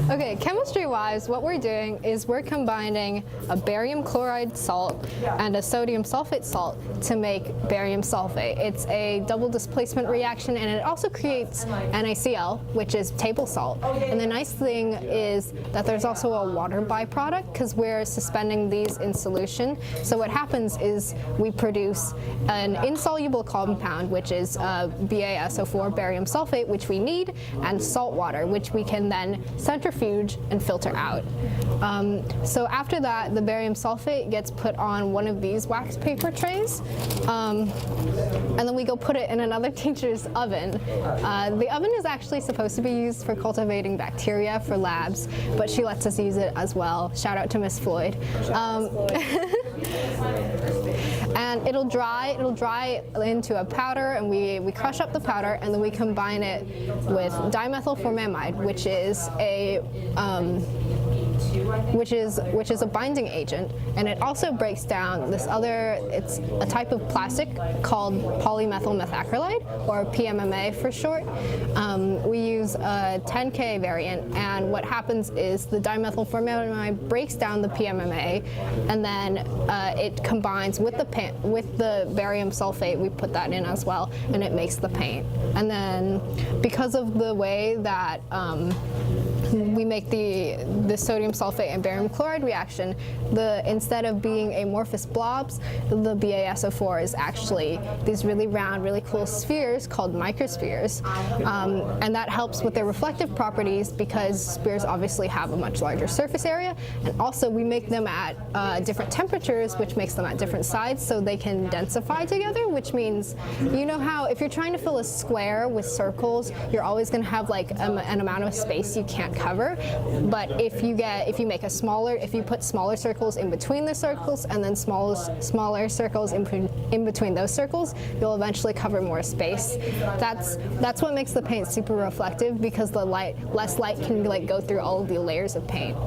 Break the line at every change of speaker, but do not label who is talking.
Okay, chemistry-wise, what we're doing is we're combining a barium chloride salt and a sodium sulfate salt to make barium sulfate. It's a double displacement reaction, and it also creates NaCl, which is table salt. And the nice thing is that there's also a water byproduct because we're suspending these in solution. So what happens is we produce an insoluble compound, which is BaSO4, barium sulfate, which we need, and salt water, which we can then centrifuge and filter out. So after that, the barium sulfate gets put on one of these wax paper trays, and then we go put it in another teacher's oven. The oven is actually supposed to be used for cultivating bacteria for labs, but she lets us use it as well. Shout out to Miss Floyd. And it'll dry into a powder, and we crush up the powder, and then we combine it with dimethylformamide, which is a binding agent, and it also breaks down this other, it's a type of plastic called polymethyl methacrylate, or PMMA for short. We use a 10K variant, and what happens is the dimethylformamide breaks down the PMMA, and then it combines with the barium sulfate. We put that in as well, and it makes the paint. And then because of the way that we make the sodium sulfate and barium chloride reaction, instead of being amorphous blobs, the BaSO4 is actually these really round, really cool spheres called microspheres. And that helps with their reflective properties because spheres obviously have a much larger surface area, and also we make them at different temperatures, which makes them at different sides so they can densify together, which means, you know how if you're trying to fill a square with circles, you're always going to have like an amount of space you can't cover. But if you put smaller circles in between the circles and then smaller circles in between those circles, you'll eventually cover more space. That's what makes the paint super reflective, because less light can like go through all of the layers of paint.